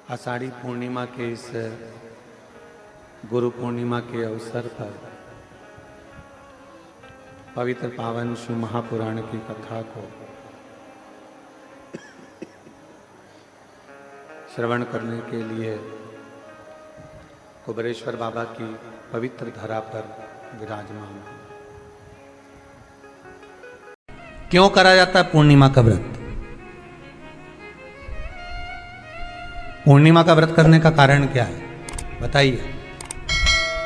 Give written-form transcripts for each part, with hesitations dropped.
आषाढ़ी पूर्णिमा के इस गुरु पूर्णिमा के अवसर पर पवित्र पावन शिव महापुराण की कथा को श्रवण करने के लिए कुबेरेश्वर बाबा की पवित्र धरा पर विराजमान है। क्यों करा जाता है पूर्णिमा का व्रत? पूर्णिमा का व्रत करने का कारण क्या है बताइए।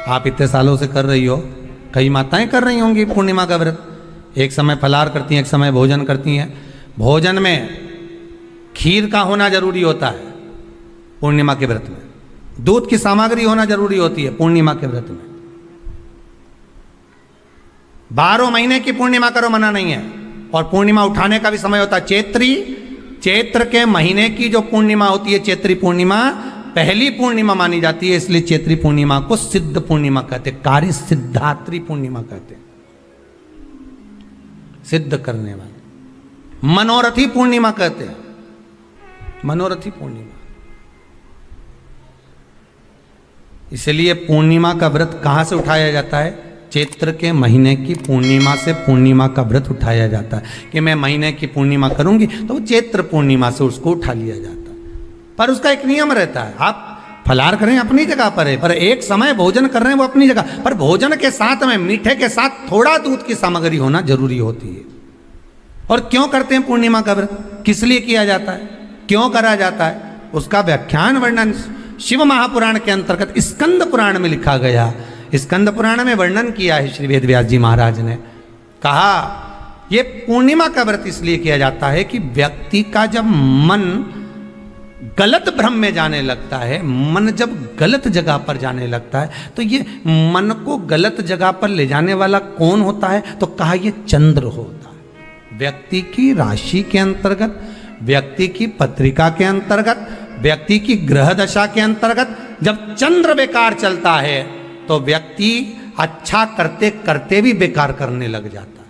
आप इतने सालों से कर रही हो, कई माताएं कर रही होंगी पूर्णिमा का व्रत। एक समय फलाहार करती हैं, एक समय भोजन करती हैं। भोजन में खीर का होना जरूरी होता है पूर्णिमा के व्रत में। दूध की सामग्री होना जरूरी होती है पूर्णिमा के व्रत में। 12 महीने की पूर्णिमा करो मना नहीं है। और पूर्णिमा उठाने का भी समय होता है चैत्र के महीने की जो पूर्णिमा होती है, चैत्री पूर्णिमा पहली पूर्णिमा मानी जाती है, इसलिए चैत्री पूर्णिमा को सिद्ध पूर्णिमा कहते, कार्य सिद्धात्री पूर्णिमा कहते, सिद्ध करने वाले। मनोरथी पूर्णिमा कहते हैं, मनोरथी पूर्णिमा। इसलिए पूर्णिमा का व्रत कहां से उठाया जाता है? चैत्र के महीने की पूर्णिमा से पूर्णिमा का व्रत उठाया जाता है कि मैं महीने की पूर्णिमा करूंगी तो वो चैत्र पूर्णिमा से उसको उठा लिया जाता है। पर उसका एक नियम रहता है, आप फलाहार करें अपनी जगह पर है, पर एक समय भोजन कर रहे हैं वो अपनी जगह पर। भोजन के साथ में मीठे के साथ थोड़ा दूध की सामग्री होना जरूरी होती है। और क्यों करते हैं पूर्णिमा का व्रत, किस लिए किया जाता है, क्यों करा जाता है, उसका व्याख्यान वर्णन शिव महापुराण के अंतर्गत स्कंद पुराण में लिखा गया। स्कंद पुराण में वर्णन किया है श्री वेद व्यास जी महाराज ने। कहा ये पूर्णिमा का व्रत इसलिए किया जाता है कि व्यक्ति का जब मन गलत भ्रम में जाने लगता है, मन जब गलत जगह पर जाने लगता है, तो ये मन को गलत जगह पर ले जाने वाला कौन होता है? तो कहा ये चंद्र होता है। व्यक्ति की राशि के अंतर्गत, व्यक्ति की पत्रिका के अंतर्गत, व्यक्ति की ग्रह दशा के अंतर्गत जब चंद्र बेकार चलता है तो व्यक्ति अच्छा करते करते भी बेकार करने लग जाता है।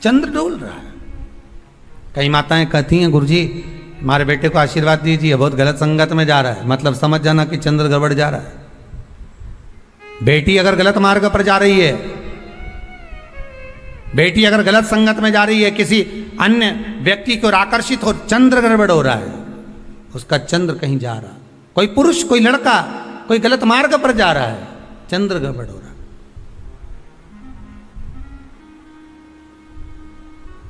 चंद्र डोल रहा है। कई माताएं कहती हैं गुरुजी हमारे बेटे को आशीर्वाद दीजिए, बहुत गलत संगत में जा रहा है। मतलब समझ जाना कि चंद्र गड़बड़ जा रहा है। बेटी अगर गलत मार्ग पर जा रही है, बेटी अगर गलत संगत में जा रही है, किसी अन्य व्यक्ति की ओर आकर्षित हो, चंद्र गड़बड़ हो रहा है, उसका चंद्र कहीं जा रहा है। कोई पुरुष, कोई लड़का कोई गलत मार्ग पर जा रहा है, चंद्र गड़बड़ हो रहा है।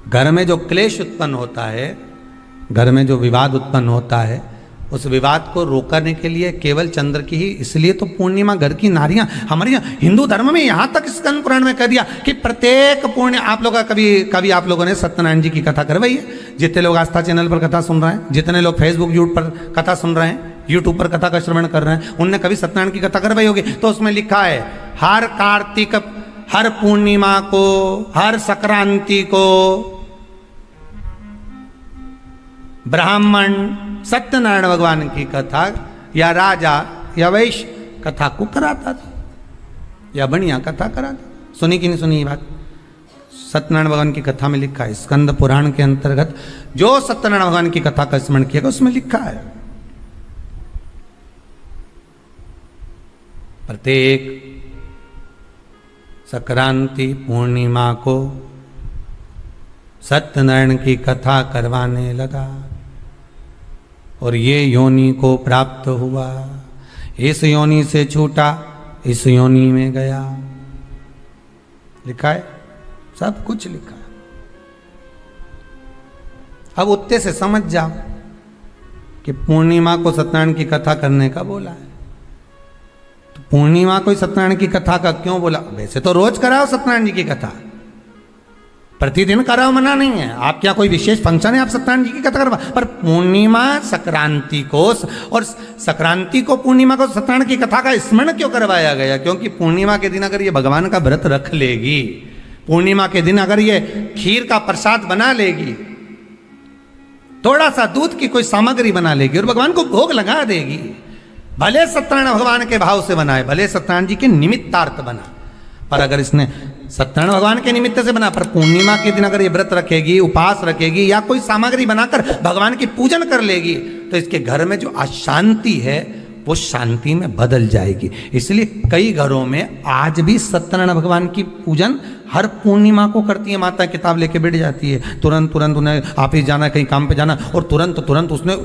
घर में जो क्लेश उत्पन्न होता है, घर में जो विवाद उत्पन्न होता है, उस विवाद को रोकने के लिए केवल चंद्र की ही, इसलिए तो पूर्णिमा घर की नारियां हमारे यहाँ हिंदू धर्म में यहां तक स्कंद पुराण में कह दिया कि प्रत्येक पुण्य। आप लोग कभी आप लोगों ने सत्यनारायण जी की कथा करवाई है? जितने लोग आस्था चैनल पर कथा सुन रहे हैं, जितने लोग फेसबुक यूट्यूब पर कथा सुन रहे हैं, यूट्यूब पर कथा का श्रवण कर रहे हैं, उनने कभी सत्यनारायण की कथा करवाई होगी। तो उसमें लिखा है हर कार्तिक, हर पूर्णिमा को, हर संक्रांति को ब्राह्मण सत्यनारायण भगवान की कथा या राजा या वैश्य कथा को कराता था, या बढ़िया कथा कराता। सुनी कि नहीं सुनी ये बात? सत्यनारायण भगवान की कथा में लिखा है, स्कंद पुराण के अंतर्गत जो सत्यनारायण भगवान की कथा का स्मरण किया उसमें लिखा है प्रत्येक संक्रांति पूर्णिमा को सत्यनारायण की कथा करवाने लगा और ये योनि को प्राप्त हुआ, इस योनि से छूटा, इस योनि में गया। लिखा है, सब कुछ लिखा है। अब उत्ते से समझ जाओ कि पूर्णिमा को सत्यनारायण की कथा करने का बोला है। तो पूर्णिमा को सत्यनारायण की कथा का क्यों बोला? वैसे तो रोज कराओ सत्यनारायण जी की कथा, प्रतिदिन कराओ मना नहीं है। आप क्या कोई विशेष फंक्शन है आप सत्यनारायण जी की कथा करवा, पर पूर्णिमा संक्रांति को और संक्रांति को पूर्णिमा को सत्यनारायण की कथा का स्मरण क्यों करवाया गया? क्योंकि पूर्णिमा के दिन अगर ये भगवान का व्रत रख लेगी, पूर्णिमा के दिन अगर ये खीर का प्रसाद बना लेगी, थोड़ा सा दूध की कोई सामग्री बना लेगी और भगवान को भोग लगा देगी, भले सत्यनारायण भगवान के भाव से बनाए, भले सत्यनारायण जी के निमित्तार्थ बना, पर अगर इसने सत्यनारायण भगवान के निमित्त से बना, पर पूर्णिमा के दिन अगर ये व्रत रखेगी, उपास रखेगी या कोई सामग्री बनाकर भगवान की पूजन कर लेगी, तो इसके घर में जो अशांति है वो शांति में बदल जाएगी। इसलिए कई घरों में आज भी सत्यनारायण भगवान की पूजन हर पूर्णिमा को करती है। माता किताब लेके बैठ जाती है, तुरंत उन्हें ऑफिस जाना, कहीं काम पे जाना, और तुरंत उसने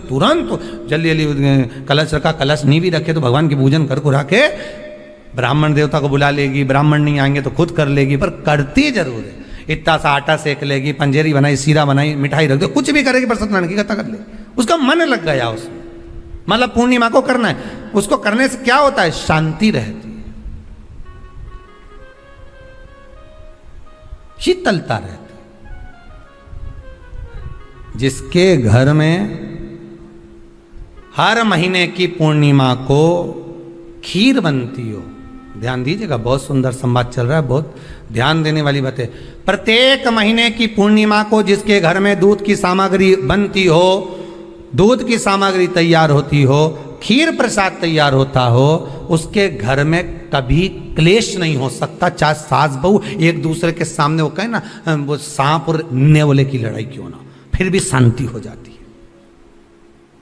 जल्दी जल्दी कलश रखा, कलश नहीं भी रखे तो भगवान की पूजन कर के ब्राह्मण देवता को बुला लेगी, ब्राह्मण नहीं आएंगे तो खुद कर लेगी, पर करती जरूर है। इतना सा आटा सेक लेगी, पंजेरी बनाई, सीरा बनाई, मिठाई रख दो, कुछ भी करेगी पर सत्यनारायण की कथा कर लेगी। उसका मन लग गया उसमें, मतलब पूर्णिमा को करना है। उसको करने से क्या होता है? शांति रहती है, शीतलता रहती है। जिसके घर में हर महीने की पूर्णिमा को खीर बनती हो, ध्यान दीजिएगा, बहुत सुंदर संवाद चल रहा है, बहुत ध्यान देने वाली बात है। प्रत्येक महीने की पूर्णिमा को जिसके घर में दूध की सामग्री बनती हो, दूध की सामग्री तैयार होती हो, खीर प्रसाद तैयार होता हो, उसके घर में कभी क्लेश नहीं हो सकता। चाहे सास बहू एक दूसरे के सामने वो कहे ना, वो सांप और नेवले की लड़ाई क्यों ना, फिर भी शांति हो जाती है।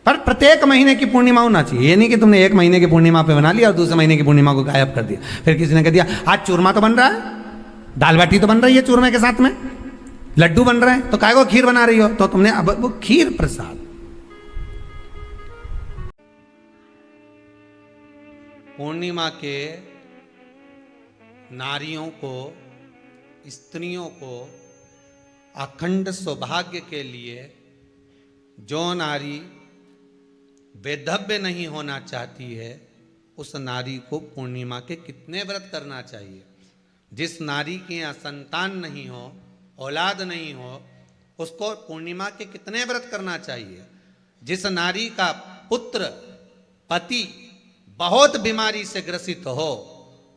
पर प्रत्येक महीने की पूर्णिमा होना चाहिए। ये नहीं कि तुमने एक महीने की पूर्णिमा पे बना लिया और दूसरे महीने की पूर्णिमा को गायब कर दिया। फिर किसी ने कह दिया आज चूरमा तो बन रहा है, दाल बाटी तो बन रही है चूरमे के साथ में, लड्डू बन रहे हैं, तो काय को खीर बना रही हो? तो तुमने अब वो खीर प्रसाद। पूर्णिमा के नारियों को, स्त्रियों को अखंड सौभाग्य के लिए, जो नारी वैधव्य नहीं होना चाहती है, उस नारी को पूर्णिमा के कितने व्रत करना चाहिए? जिस नारी के यहाँ संतान नहीं हो, औलाद नहीं हो, उसको पूर्णिमा के कितने व्रत करना चाहिए? जिस नारी का पुत्र, पति बहुत बीमारी से ग्रसित हो,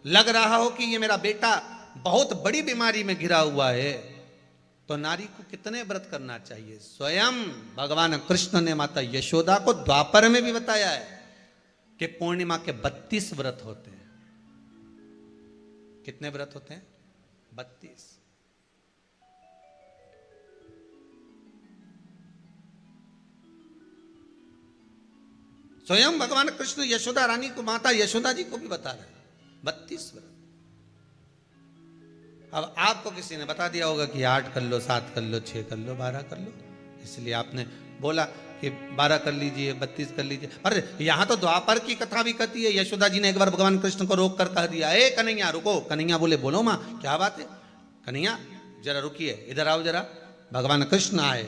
लग रहा हो कि ये मेरा बेटा बहुत बड़ी बीमारी में घिरा हुआ है, तो नारी को कितने व्रत करना चाहिए? स्वयं भगवान कृष्ण ने माता यशोदा को द्वापर में भी बताया है कि पूर्णिमा के 32 व्रत होते हैं। कितने व्रत होते हैं? 32। स्वयं भगवान कृष्ण यशोदा रानी को, माता यशोदा जी को भी बता रहे हैं 32 व्रत। अब आपको किसी ने बता दिया होगा कि 8 कर लो, 7 कर लो, 6 कर लो, 12 कर लो, इसलिए आपने बोला कि 12 कर लीजिए, 32 कर लीजिए। अरे यहां तो द्वापर की कथा भी कहती है। यशोदा जी ने एक बार भगवान कृष्ण को रोक कर कह दिया, ए कन्हैया रुको। कन्हैया बोले बोलो माँ क्या बात है? कन्हैया जरा रुकिए, इधर आओ जरा। भगवान कृष्ण आए।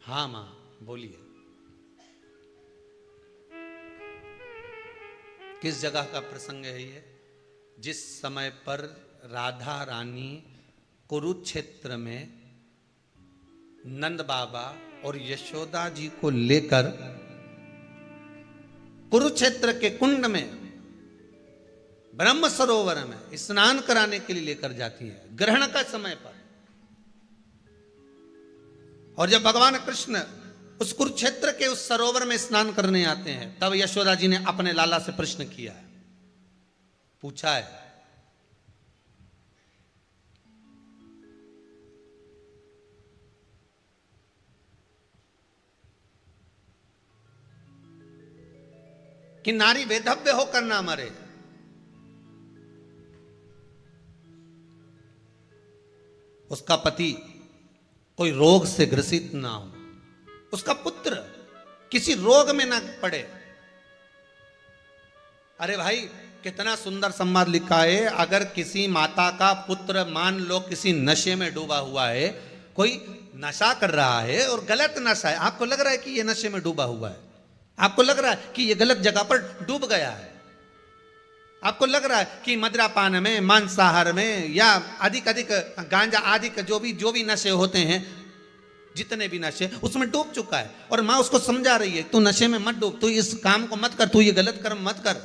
हाँ माँ बोलिए। किस जगह का प्रसंग है ये? जिस समय पर राधा रानी कुरुक्षेत्र में नंद बाबा और यशोदा जी को लेकर कुरुक्षेत्र के कुंड में, ब्रह्म सरोवर में स्नान कराने के लिए लेकर जाती है, ग्रहण का समय पर। और जब भगवान कृष्ण उस कुरुक्षेत्र के उस सरोवर में स्नान करने आते हैं, तब यशोदा जी ने अपने लाला से प्रश्न किया है, पूछा है कि नारी वैधव्य होकर ना मरे। उसका पति कोई रोग से ग्रसित ना हो, उसका पुत्र किसी रोग में ना पड़े। अरे भाई कितना सुंदर संवाद लिखा है। अगर किसी माता का पुत्र मान लो किसी नशे में डूबा हुआ है, कोई नशा कर रहा है और गलत नशा है, आपको लग रहा है कि ये नशे में डूबा हुआ है, आपको लग रहा है कि ये गलत जगह पर डूब गया है, आपको लग रहा है कि मदिरापान में, मांसाहार में या अधिक गांजा आदि का जो भी नशे होते हैं, जितने भी नशे, उसमें डूब चुका है। और माँ उसको समझा रही है, तू नशे में मत डूब, तू इस काम को मत कर, तू ये गलत कर्म मत कर।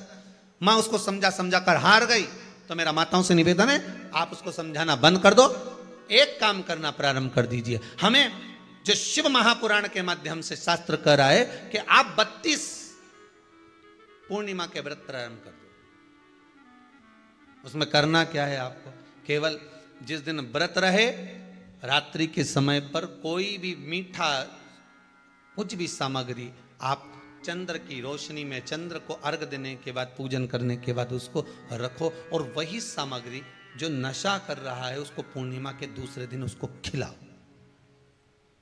माँ उसको समझा कर हार गई। तो मेरा माताओं से निवेदन है, आप उसको समझाना बंद कर दो, एक काम करना प्रारंभ कर दीजिए। हमें जो शिव महापुराण के माध्यम से शास्त्र कह रहा है कि आप 32 पूर्णिमा के व्रत प्रारंभ कर दो। उसमें करना क्या है आपको? केवल जिस दिन व्रत रहे, रात्रि के समय पर कोई भी मीठा, कुछ भी सामग्री आप चंद्र की रोशनी में, चंद्र को अर्घ देने के बाद, पूजन करने के बाद उसको रखो, और वही सामग्री जो नशा कर रहा है उसको पूर्णिमा के दूसरे दिन उसको खिलाओ।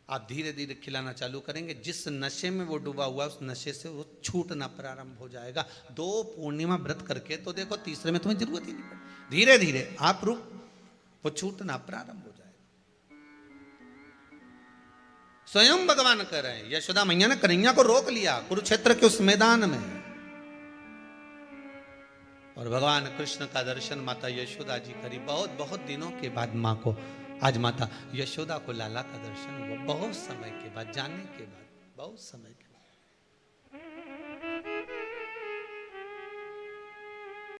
आप धीरे धीरे खिलाना चालू करेंगे, जिस नशे में वो डूबा हुआ उस नशे से वो छूटना प्रारंभ हो जाएगा। 2 पूर्णिमा व्रत करके तो देखो, तीसरे में तुम्हें जरूरत ही नहीं पड़े। धीरे धीरे आप रुक, वो छूटना प्रारंभ हो जाएगा। स्वयं भगवान कह रहे हैं, यशोदा मैया ने कन्हैया को रोक लिया कुरुक्षेत्र के उस मैदान में, और भगवान कृष्ण का दर्शन माता यशोदा जी करी। बहुत बहुत दिनों के बाद माँ को, आज माता यशोदा को लाला का दर्शन हुआ, बहुत समय के बाद, जाने के बाद, बहुत समय के बाद।